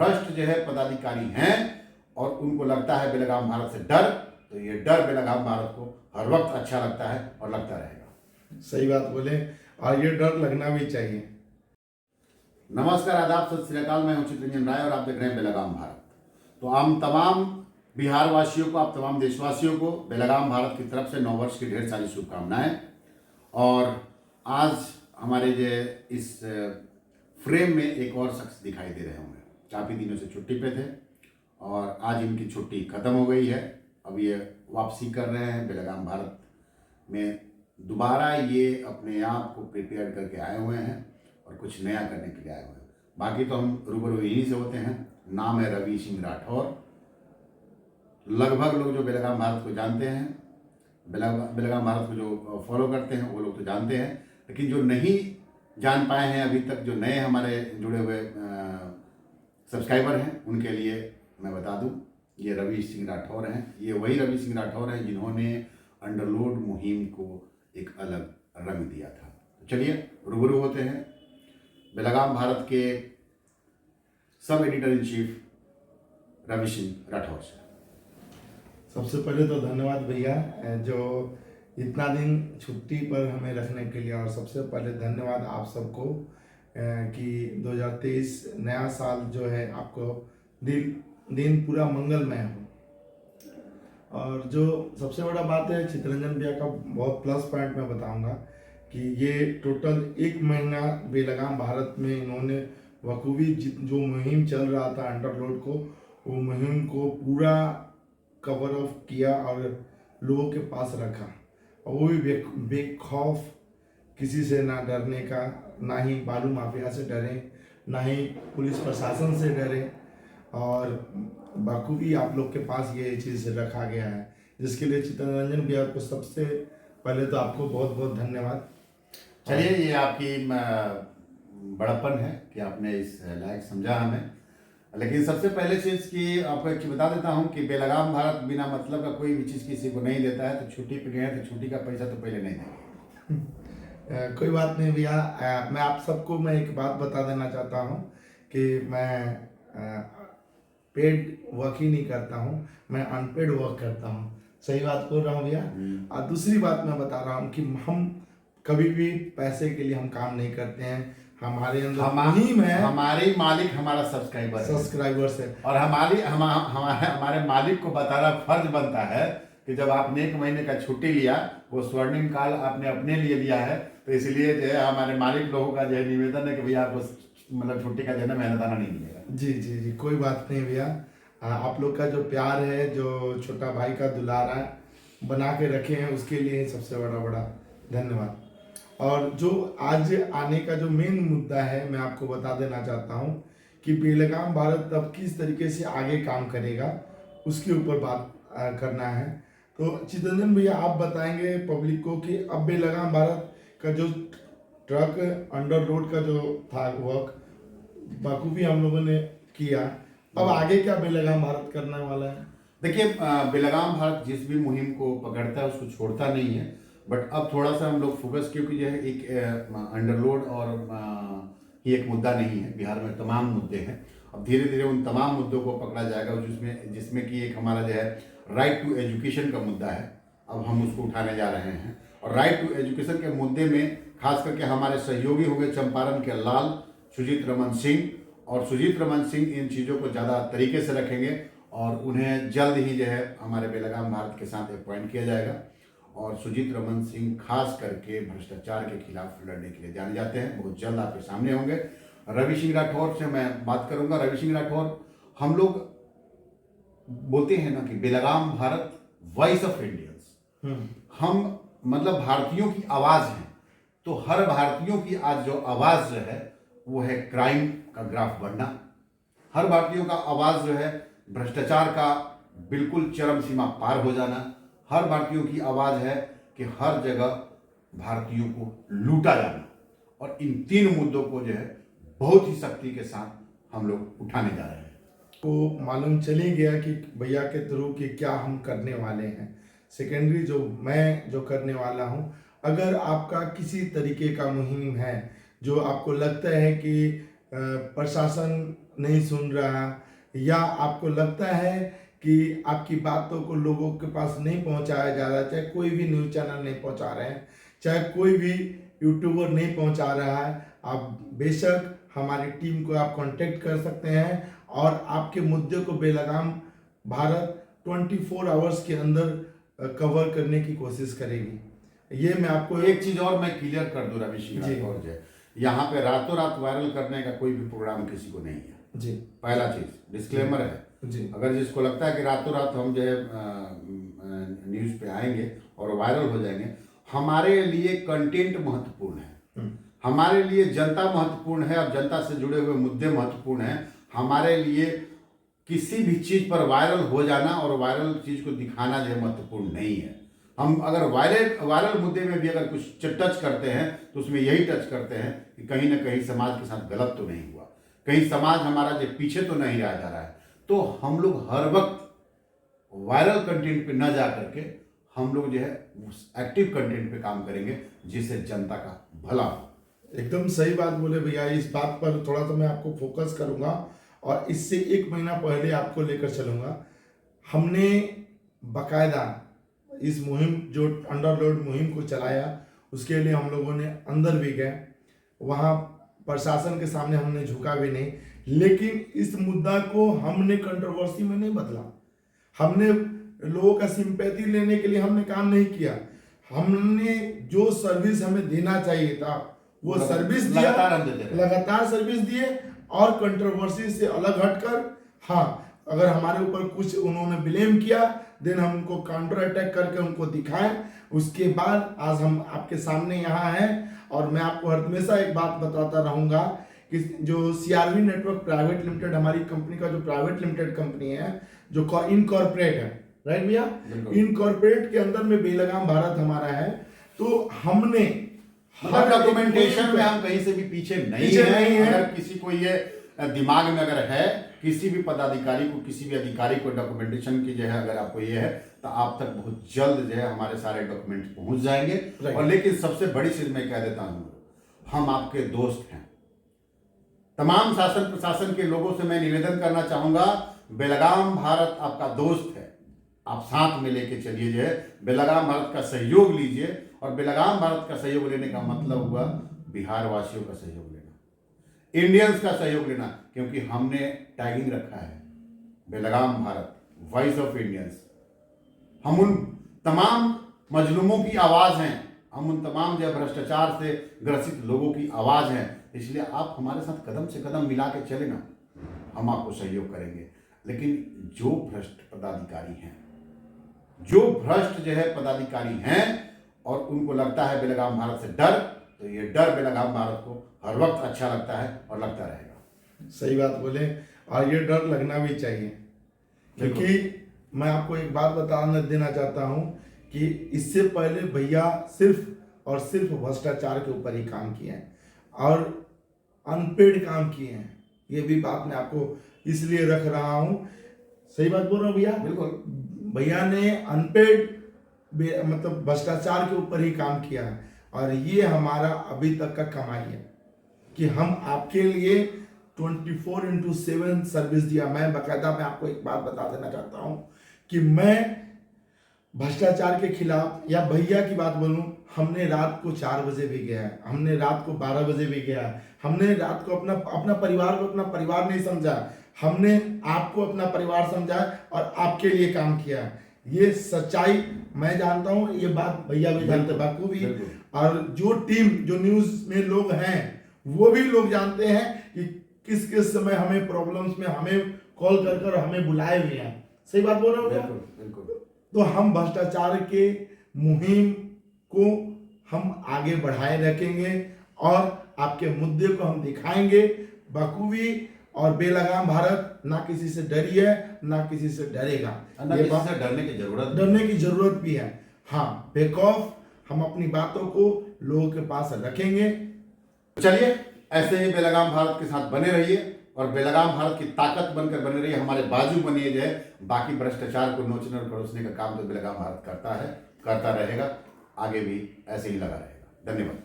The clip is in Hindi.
भ्रष्ट जो है पदाधिकारी हैं और उनको लगता है बेलगाम भारत से डर, तो ये डर बेलगाम भारत को हर वक्त अच्छा लगता है और लगता रहेगा। सही बात बोले, और ये डर लगना भी चाहिए। नमस्कार, आदाब, सत श्री अकाल। मैं हूं चितरंजन राय और आप देख रहे हैं बेलगाम भारत। तो हम तमाम बिहार वासियों को, आप तमाम देशवासियों को बेलगाम भारत की तरफ से नव वर्ष की ढेर सारी शुभकामनाएं। और आज हमारे जो इस फ्रेम में एक और शख्स दिखाई दे रहे होंगे, काफ़ी दिनों से छुट्टी पे थे और आज इनकी छुट्टी ख़त्म हो गई है। अब ये वापसी कर रहे हैं बेलगाम भारत में। दोबारा ये अपने आप को प्रिपेयर करके आए हुए हैं और कुछ नया करने के लिए आए हुए हैं। बाकी तो हम रूबरू यहीं से होते हैं। नाम है रवि सिंह राठौर। लगभग लोग जो बेलगाम भारत को जानते हैं, बेलगाम भारत को जो फॉलो करते हैं वो लोग तो जानते हैं, लेकिन जो नहीं जान पाए हैं अभी तक, जो नए हमारे जुड़े हुए सब्सक्राइबर हैं, उनके लिए मैं बता दूं, ये रवि सिंह राठौर हैं। ये वही रवि सिंह राठौर हैं जिन्होंने अंडरलोड मुहिम को एक अलग रंग दिया था। तो चलिए रूबरू होते हैं बेलगाम भारत के सब editor in chief Ravi Singh Rathore से। सबसे पहले तो धन्यवाद भैया, जो इतना दिन छुट्टी पर हमें रखने के लिए, और सबसे पहले धन्यवाद आप सबको कि 2023 नया साल जो है आपको दिन पूरा मंगलमय हो। और जो सबसे बड़ा बात है चितरंजन भैया का बहुत प्लस पॉइंट मैं बताऊंगा कि ये टोटल 1 महीना बेलगाम भारत में इन्होंने बखूबी जो मुहिम चल रहा था अंडरलोड को, वो मुहिम को पूरा कवर ऑफ किया और लोगों के पास रखा। और वो भी बेखौफ, किसी से ना डरने का, ना ही बालू माफिया से डरे, ना ही पुलिस प्रशासन से डरे, और बखूबी आप लोग के पास ये चीज़ रखा गया है, जिसके लिए चितरंजन भैया को सबसे पहले तो आपको बहुत बहुत धन्यवाद। चलिए, ये आपकी बड़प्पन है कि आपने इस लायक समझा हमें। लेकिन सबसे पहले चीज़ की आपको एक चीज़ बता देता हूँ कि बेलगाम भारत बिना मतलब का कोई भी चीज़ किसी को नहीं देता है। तो छुट्टी पे गए तो छुट्टी का पैसा तो पहले नहीं देंगे। कोई बात नहीं भैया, मैं आप सबको मैं एक बात बता देना चाहता हूँ कि मैं पेड वर्क ही नहीं करता हूँ, मैं अनपेड वर्क करता हूँ। सही बात बोल रहा हूँ भैया। और दूसरी बात मैं बता रहा हूँ कि हम कभी भी पैसे के लिए हम काम नहीं करते हैं। हमारे अंदर मुहिम है, हमारे मालिक हमारा सब्सक्राइबर्स है, और हमारे मालिक को बताना फर्ज बनता है कि जब आपने 1 महीने का छुट्टी लिया, वो स्वर्णिम काल आपने अपने लिए लिया है, तो इसलिए जो है हमारे मालिक लोगों का जो है निवेदन है कि भैया आपको मतलब छुट्टी का जो है मेहनताना नहीं मिलेगा। जी जी जी, कोई बात नहीं भैया। आप लोग का जो प्यार है, जो छोटा भाई का दुलारा बना के रखे हैं, उसके लिए सबसे बड़ा धन्यवाद। और जो आज आने का जो मेन मुद्दा है, मैं आपको बता देना चाहता हूँ कि बेलगाम भारत अब किस तरीके से आगे काम करेगा, उसके ऊपर बात करना है। तो चितरंजन भैया आप बताएंगे पब्लिक को कि अब बेलगाम भारत का जो ट्रक अंडरलोड का जो था वर्क बखूबी हम लोगों ने किया, अब आगे क्या बेलगाम भारत करने वाला है? देखिए, बेलगाम भारत जिस भी मुहिम को पकड़ता है उसको छोड़ता नहीं है। बट अब थोड़ा सा हम लोग फोकस, क्योंकि जो है एक अंडरलोड और ही एक मुद्दा नहीं है, बिहार में तमाम मुद्दे हैं। अब धीरे धीरे उन तमाम मुद्दों को पकड़ा जाएगा, जिसमें कि एक हमारा जो है राइट टू एजुकेशन का मुद्दा है। अब हम उसको उठाने जा रहे हैं, और राइट टू एजुकेशन के मुद्दे में खास करके हमारे सहयोगी हो गए चंपारण के लाल सुजीत रमन सिंह, और सुजीत रमन सिंह इन चीज़ों को ज़्यादा तरीके से रखेंगे और उन्हें जल्द ही जो है हमारे बेलगाम भारत के साथ अपॉइंट किया जाएगा। और सुजीत रमन सिंह खास करके भ्रष्टाचार के खिलाफ लड़ने के लिए जाने जाते हैं, बहुत जल्द आपके सामने होंगे। रवि सिंह राठौर से मैं बात करूंगा। रवि सिंह राठौर, हम लोग बोलते हैं ना कि बेलगाम भारत वॉइस ऑफ इंडियंस, हम मतलब भारतीयों की आवाज़ हैं। तो हर भारतीयों की आज जो आवाज़ जो है वो है क्राइम का ग्राफ बढ़ना। हर भारतीयों का आवाज़ जो है भ्रष्टाचार का बिल्कुल चरम सीमा पार हो जाना। हर भारतीयों की आवाज़ है कि हर जगह भारतीयों को लूटा जाना। और इन 3 मुद्दों को जो है बहुत ही सख्ती के साथ हम लोग उठाने जा रहे हैं। को मालूम चली गया कि भैया के थ्रू कि क्या हम करने वाले हैं। सेकेंडरी जो करने वाला हूं, अगर आपका किसी तरीके का मुहिम है जो आपको लगता है कि प्रशासन नहीं सुन रहा, या आपको लगता है कि आपकी बातों को लोगों के पास नहीं पहुंचाया जा रहा, चाहे कोई भी न्यूज़ चैनल नहीं पहुंचा रहे हैं, चाहे कोई भी यूट्यूबर नहीं पहुंचा रहा है, आप बेशक हमारी टीम को आप कांटेक्ट कर सकते हैं और आपके मुद्दे को बेलगाम भारत 24 आवर्स के अंदर कवर करने की कोशिश करेगी। ये मैं आपको एक चीज और मैं क्लियर कर दूं रमेश जी। और जय, यहाँ पे रातों रात वायरल करने का कोई भी प्रोग्राम किसी को नहीं है जी। पहला चीज डिस्क्लेमर है जी। अगर जिसको लगता है कि रातों रात हम जो है न्यूज पे आएंगे और वायरल हो जाएंगे, हमारे लिए कंटेंट महत्वपूर्ण है, हमारे लिए जनता महत्वपूर्ण है और जनता से जुड़े हुए मुद्दे महत्वपूर्ण हैं। हमारे लिए किसी भी चीज पर वायरल हो जाना और वायरल चीज को दिखाना जो है महत्वपूर्ण नहीं है। हम अगर वायरल मुद्दे में भी अगर कुछ टच करते हैं तो उसमें यही टच करते हैं कि कहीं ना कहीं समाज के साथ गलत तो नहीं हुआ, कहीं समाज हमारा जो पीछे तो नहीं रह जा रहा है। तो हम लोग हर वक्त वायरल कंटेंट पे न जा करके हम लोग जो है एक्टिव कंटेंट पे काम करेंगे जिससे जनता का भला हो। एकदम सही बात बोले भैया। इस बात पर थोड़ा सा मैं आपको फोकस करूंगा और इससे 1 महीना पहले आपको लेकर चलूंगा। हमने बाकायदा इस मुहिम जो अंडरलोड मुहिम को चलाया, उसके लिए हम लोगों ने अंदर भी गए, वहाँ प्रशासन के सामने हमने झुका भी नहीं, लेकिन इस मुद्दा को हमने कंट्रोवर्सी में नहीं बदला। हमने लोगों का सिंपैथी लेने के लिए हमने काम नहीं किया। हमने जो सर्विस हमें देना चाहिए था वो सर्विस दिया, लगातार सर्विस दिए और कंट्रोवर्सी से अलग हटकर, हाँ अगर हमारे ऊपर कुछ उन्होंने ब्लेम किया देन हम उनको काउंटर अटैक करके उनको दिखाएं। उसके बाद आज हम आपके सामने यहाँ हैं और मैं आपको हमेशा एक बात बताता रहूंगा कि जो सीआरवी नेटवर्क प्राइवेट लिमिटेड हमारी कंपनी का जो प्राइवेट लिमिटेड कंपनी है जो इनकॉर्पोरेट है, राइट भैया, इनकॉर्पोरेट के अंदर में बेलगाम भारत हमारा है। तो हमने हर डॉक्यूमेंटेशन में हम कहीं से भी पीछे नहीं है। अगर किसी को ये दिमाग में अगर है किसी भी पदाधिकारी को, किसी भी अधिकारी को डॉक्यूमेंटेशन की जो है अगर आपको ये है तो आप तक बहुत जल्द जो है हमारे सारे डॉक्यूमेंट पहुंच जाएंगे। और लेकिन सबसे बड़ी चीज मैं कह देता हूं, हम आपके दोस्त हैं। तमाम शासन प्रशासन के लोगों से मैं निवेदन करना चाहूंगा, बेलगाम भारत आपका दोस्त है, आप साथ में लेके चलिए, जो है बेलगाम भारत का सहयोग लीजिए। और बेलगाम भारत का सहयोग लेने का मतलब हुआ बिहार वासियों का सहयोग लेना, इंडियंस का सहयोग लेना, क्योंकि हमने टैगिंग रखा है बेलगाम भारत वॉइस ऑफ इंडियंस। हम उन तमाम मजलूमों की आवाज हैं, हम उन तमाम जो भ्रष्टाचार से ग्रसित लोगों की आवाज हैं। इसलिए आप हमारे साथ कदम से कदम मिला के चले ना, हम आपको सहयोग करेंगे। लेकिन जो भ्रष्ट पदाधिकारी हैं, जो भ्रष्ट जो है पदाधिकारी हैं और उनको लगता है बेलगाम भारत से डर, तो ये डर बेलगाम भारत को हर वक्त अच्छा लगता है और लगता रहेगा। सही बात बोले, और ये डर लगना भी चाहिए, क्योंकि मैं आपको एक बात बता देना चाहता हूं कि इससे पहले भैया सिर्फ और सिर्फ भ्रष्टाचार के ऊपर ही काम किए हैं और अनपेड काम किए हैं। ये भी बात मैं आपको इसलिए रख रहा हूं। सही बात बोल रहा हूं भैया? बिल्कुल। भैया ने अनपेड मतलब भ्रष्टाचार के ऊपर ही काम किया है और ये हमारा अभी तक का कमाई है कि हम आपके लिए 24/7 सर्विस दिया। मैं बाकायदा मैं आपको एक बात बता देना चाहता हूं कि मैं भ्रष्टाचार के खिलाफ, या भैया की बात बोलूं, हमने रात को 4 बजे भी गया है, हमने रात को 12 बजे भी गया है, हमने रात को अपना परिवार को अपना परिवार नहीं समझा, हमने आपको अपना परिवार समझा और आपके लिए काम किया। ये सच्चाई मैं जानता हूं, ये बात भैया भी जानते बखूबी, और जो टीम जो न्यूज में लोग हैं वो भी लोग जानते हैं कि किस किस समय हमें प्रॉब्लम्स में हमें कॉल कर हमें बुलाए हुए हैं। सही बात बोल रहा हूँ? बिल्कुल। तो हम भ्रष्टाचार के मुहिम को हम आगे बढ़ाए रखेंगे और आपके मुद्दे को हम दिखाएंगे बखूबी। और बेलगाम भारत ना किसी से डरी है ना किसी से डरेगा, ये बात से डरने की जरूरत भी है। हाँ, बेक ऑफ हम अपनी बातों को लोगों के पास रखेंगे। चलिए ऐसे ही बेलगाम भारत के साथ बने रहिए और बेलगाम भारत की ताकत बनकर बने रहिए, हमारे बाजू बनिए। जो है बाकी भ्रष्टाचार को नोचने और परोसने का काम तो बेलगाम भारत करता है, करता रहेगा, आगे भी ऐसे ही लगा रहेगा। धन्यवाद।